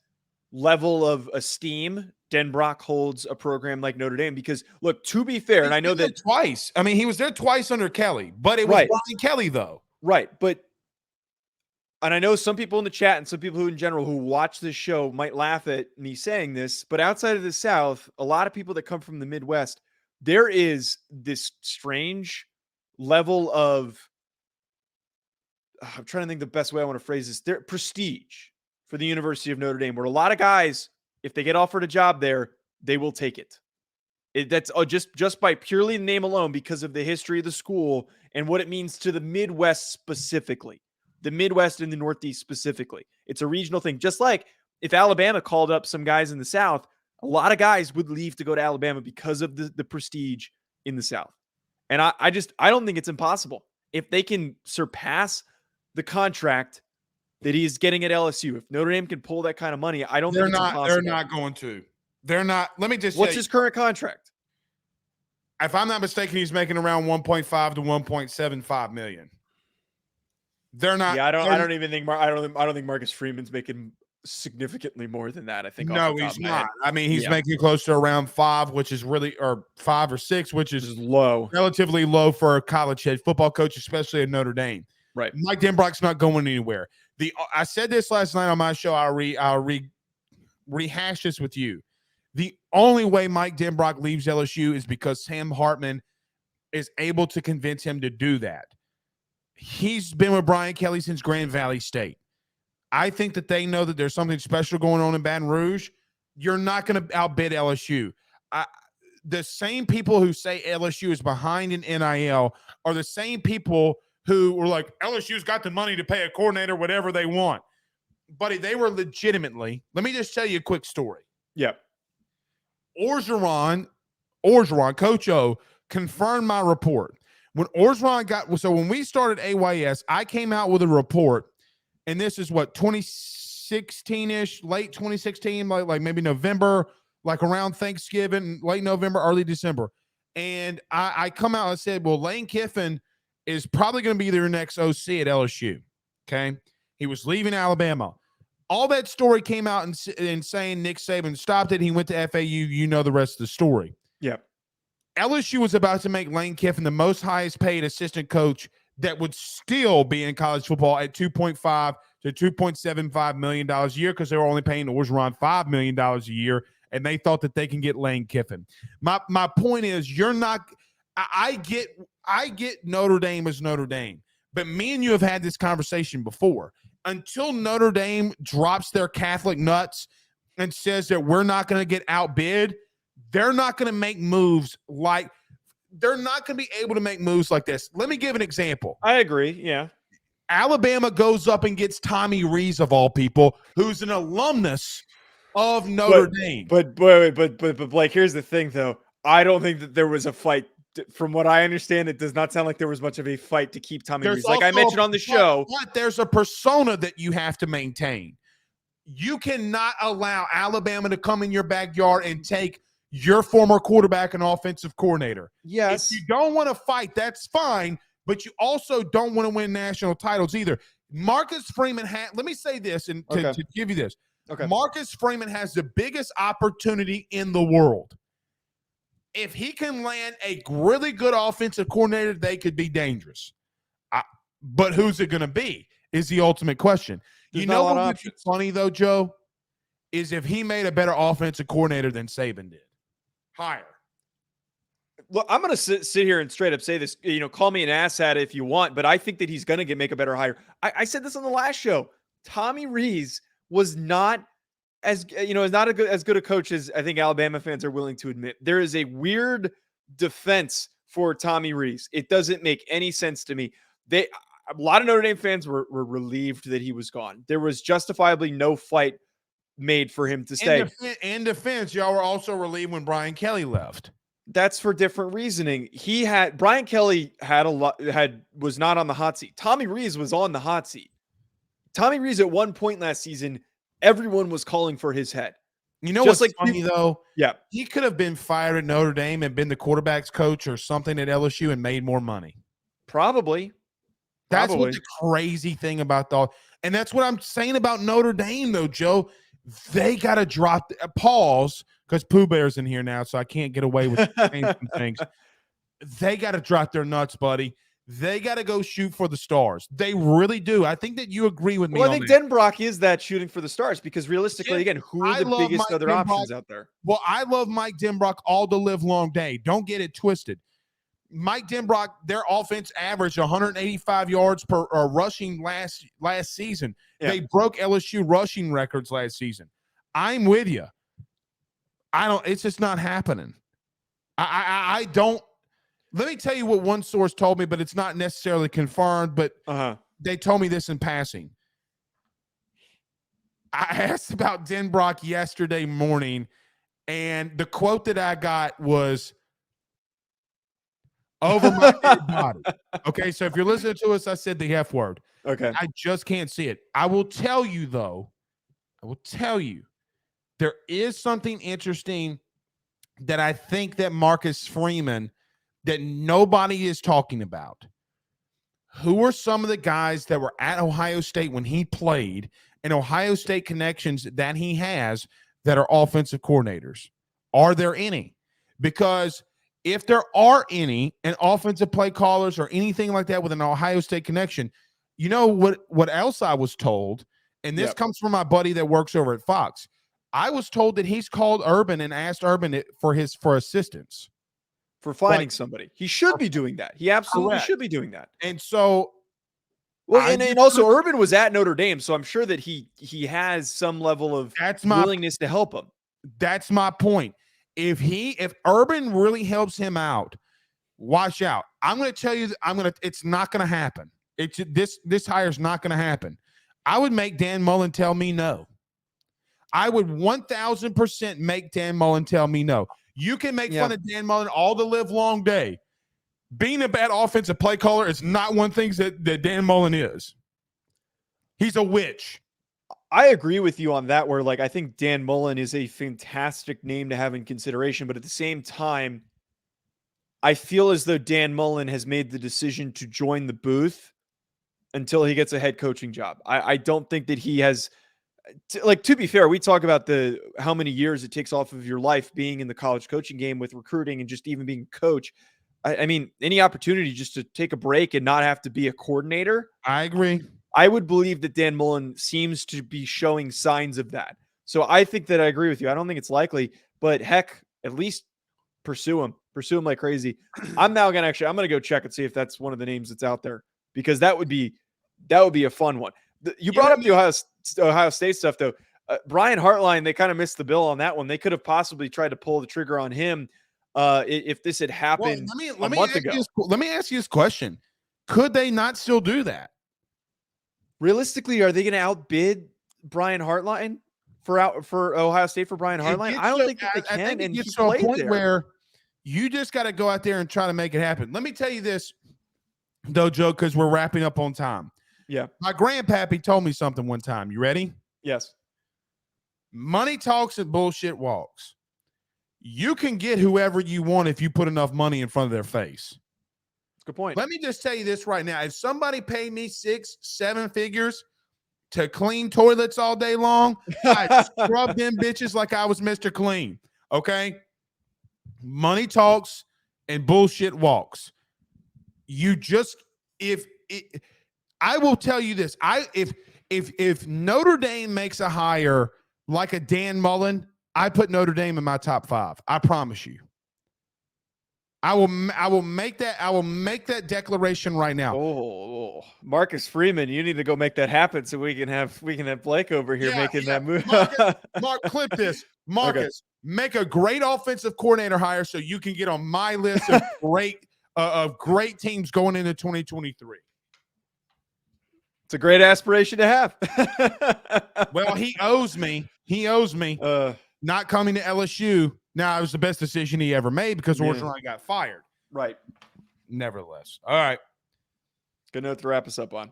level of esteem Denbrock holds a program like Notre Dame, because look, to be fair, and I know that twice. I mean, he was there twice under Kelly, but it was Brian Kelly though. Right. And I know some people in the chat and some people who in general who watch this show might laugh at me saying this, but outside of the South, a lot of people that come from the Midwest, there is this strange level of, I'm trying to think the best way I want to phrase this, their prestige for the University of Notre Dame, where a lot of guys, if they get offered a job there, they will take it. That's just by purely the name alone, because of the history of the school and what it means to the Midwest specifically. The Midwest and the Northeast specifically. It's a regional thing. Just like if Alabama called up some guys in the South, a lot of guys would leave to go to Alabama because of the prestige in the South. And I don't think it's impossible. If they can surpass the contract that he's getting at LSU, if Notre Dame can pull that kind of money, I don't think it's impossible. They're not going to. They're not. Let me just say. What's his current contract? If I'm not mistaken, he's making around 1.5 to 1.75 million. They're not. Yeah, I don't think Marcus Freeman's making significantly more than that, I think, off the No, top he's of my head. not. I mean, he's Yeah. making close to around 5, which is really, or 5 or 6, which Which is is low. relatively low for a college head football coach, especially at Notre Dame. Right. Mike Denbrock's not going anywhere. I said this last night on my show. I'll rehash this with you. The only way Mike Denbrock leaves LSU is because Sam Hartman is able to convince him to do that. He's been with Brian Kelly since Grand Valley State. I think that they know that there's something special going on in Baton Rouge. You're not going to outbid LSU. The same people who say LSU is behind in NIL are the same people who were like, LSU's got the money to pay a coordinator whatever they want. Buddy, they were legitimately. Let me just tell you a quick story. Yep. Orgeron, Coach O, confirmed my report. When we started AYS, I came out with a report, and this is what, 2016-ish, late 2016, like maybe November, like around Thanksgiving, late November, early December. And I come out and said, well, Lane Kiffin is probably going to be their next OC at LSU. Okay. He was leaving Alabama. All that story came out and saying Nick Saban stopped it. He went to FAU. You know the rest of the story. Yep. LSU was about to make Lane Kiffin the most highest paid assistant coach that would still be in college football at $2.5 to $2.75 million a year, because they were only paying Orgeron $5 million a year, and they thought that they can get Lane Kiffin. My point is, you're not. I get Notre Dame as Notre Dame, but me and you have had this conversation before. Until Notre Dame drops their Catholic nuts and says that we're not going to get outbid, they're not going to make moves like they're not going to be able to make moves like this. Let me give an example. I agree. Yeah. Alabama goes up and gets Tommy Rees, of all people, who's an alumnus of Notre Dame. But Blake, here's the thing, though. I don't think that there was a fight. From what I understand, it does not sound like there was much of a fight to keep Tommy Rees. Like I mentioned on the show. But there's a persona that you have to maintain. You cannot allow Alabama to come in your backyard and take your former quarterback and offensive coordinator. Yes. If you don't want to fight, that's fine, but you also don't want to win national titles either. Marcus Freeman let me say this and to give you this. Okay. Marcus Freeman has the biggest opportunity in the world. If he can land a really good offensive coordinator, they could be dangerous. But who's it going to be is the ultimate question. There's you know what would be funny, though, Joe, is if he made a better offensive coordinator than Saban did. Higher. Look, I'm going to sit here and straight up say this. Call me an asshat if you want, but I think that he's going to make a better hire. I said this on the last show. Tommy Rees was not as good a coach as I think Alabama fans are willing to admit. There is a weird defense for Tommy Rees. It doesn't make any sense to me. A lot of Notre Dame fans were relieved that he was gone. There was justifiably no fight made for him to stay. In defense, y'all were also relieved when Brian Kelly left. That's for different reasoning. Brian Kelly was not on the hot seat. Tommy Rees was on the hot seat. Tommy Rees at one point last season, everyone was calling for his head. You know what's funny, though? Yeah. He could have been fired at Notre Dame and been the quarterback's coach or something at LSU and made more money. Probably. That's what the crazy thing about and that's what I'm saying about Notre Dame, though, Joe. They got to drop pause because Pooh Bear's in here now, so I can't get away with saying some things. They got to drop their nuts, buddy. They got to go shoot for the stars. They really do. I think that you agree with me. Well, I think Denbrock is that shooting for the stars because realistically, again, who are the biggest other options out there? Well, I love Mike Denbrock all the live long day. Don't get it twisted. Mike Denbrock, their offense averaged 185 yards per rushing last season. Yeah. They broke LSU rushing records last season. I'm with you. It's just not happening. I don't. Let me tell you what one source told me, but it's not necessarily confirmed, but they told me this in passing. I asked about Denbrock yesterday morning, and the quote that I got was, over my dead body. Okay, so if you're listening to us, I said the F word. Okay. I just can't see it. I will tell you, though, there is something interesting that I think that Marcus Freeman, that nobody is talking about. who are some of the guys that were at Ohio State when he played and Ohio State connections that he has that are offensive coordinators? Are there any? Because if there are any and offensive play callers or anything like that with an Ohio State connection, you know what else I was told, and this comes from my buddy that works over at Fox. I was told that he's called Urban and asked Urban for assistance. For finding somebody. He should be doing that. He absolutely should be doing that. And so and also Urban was at Notre Dame, so I'm sure that he has some level of willingness to help him. That's my point. If Urban really helps him out, watch out. I'm going to tell you it's not going to happen. This hire's not going to happen. I would make Dan Mullen tell me no. I would 1,000% make Dan Mullen tell me no. You can make fun of Dan Mullen all the live long day. Being a bad offensive play caller is not one thing that Dan Mullen is. He's a witch. I agree with you on that, where I think Dan Mullen is a fantastic name to have in consideration, but at the same time, I feel as though Dan Mullen has made the decision to join the booth until he gets a head coaching job. I don't think that he has, to be fair, we talk about how many years it takes off of your life being in the college coaching game with recruiting and just even being a coach. I mean, any opportunity just to take a break and not have to be a coordinator. I agree. I would believe that Dan Mullen seems to be showing signs of that. So I think that I agree with you. I don't think it's likely, but heck, at least pursue him like crazy. I'm going to go check and see if that's one of the names that's out there, because that would be a fun one. You brought up the Ohio State stuff though. Brian Hartline, they kind of missed the bill on that one. They could have possibly tried to pull the trigger on him if this had happened a month ago. Let me ask you this question. Could they not still do that? Realistically, are they going to outbid Brian Hartline for Ohio State for Brian Hartline? I don't think that they can. I think it gets to a point where you just got to go out there and try to make it happen. Let me tell you this, though, Joe, because we're wrapping up on time. Yeah. My grandpappy told me something one time. You ready? Yes. Money talks and bullshit walks. You can get whoever you want if you put enough money in front of their face. Good point. Let me just tell you this right now. If somebody paid me 6-7 figures to clean toilets all day long, I'd scrub them bitches like I was Mr. Clean. Okay? Money talks and bullshit walks. I will tell you this. If Notre Dame makes a hire like a Dan Mullen, I put Notre Dame in my top 5. I promise you. I will make that declaration right now. Oh, Marcus Freeman, you need to go make that happen so we can have Blake over here making that move. Mark, clip this. Marcus, make a great offensive coordinator hire so you can get on my list of great teams going into 2023. It's a great aspiration to have. Well, he owes me. Not coming to LSU. Now, it was the best decision he ever made because Orgeron got fired. Right. Nevertheless. All right. Good note to wrap us up on.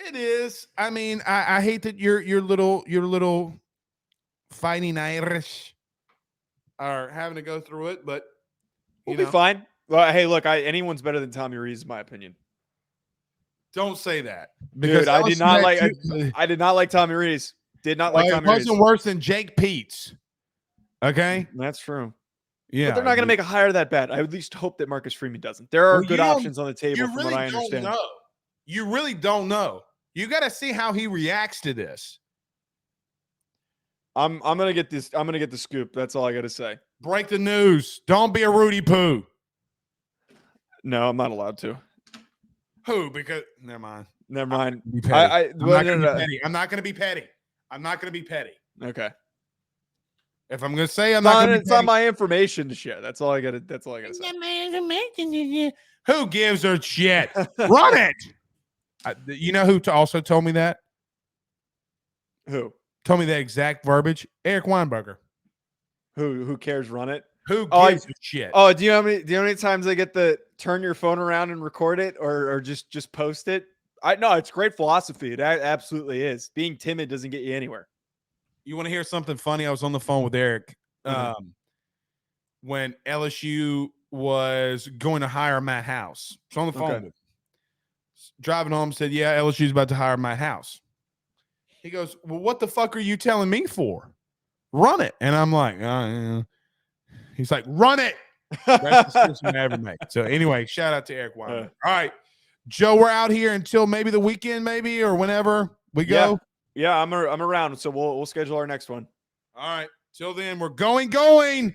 It is. I mean, I hate that your little fighting Irish are having to go through it, but we'll be fine. Well, hey, look, anyone's better than Tommy Rees, in my opinion. Don't say that. Because dude, I did not like Tommy Rees. Did not like Tommy Rees. It wasn't worse than Jake Peets. Okay? That's true. Yeah. But they're not going to make a hire that bad. I at least hope that Marcus Freeman doesn't. There are good options on the table from what I understand. You really don't know. You got to see how he reacts to this. I'm going to get this. I'm going to get the scoop. That's all I got to say. Break the news. Don't be a Rudy Poo. No, I'm not allowed to. Who? Because never mind. Never mind. I'm not going to be petty. I'm not going to be petty. Okay. If I'm going to say I'm not going to be petty. It's not my information to share. That's all I got to say. Who gives a shit? Run it. You know who also told me that? Who? Told me that exact verbiage? Eric Weinberger. Who cares? Run it. Who gives a shit? Oh, do you know how many times I get the turn your phone around and record it or just post it? No, it's great philosophy. It absolutely is. Being timid doesn't get you anywhere. You want to hear something funny? I was on the phone with Eric when LSU was going to hire Matt House. So on the phone with him. Driving home, said, yeah, LSU's about to hire my house. He goes, well, what the fuck are you telling me for? Run it. And I'm like, yeah. He's like, run it. Best decision I ever made. So anyway, shout out to Eric Weinberg. All right, Joe, we're out here until maybe the weekend, maybe, or whenever we go. Yeah, I'm around. So we'll schedule our next one. All right. Till then, we're going.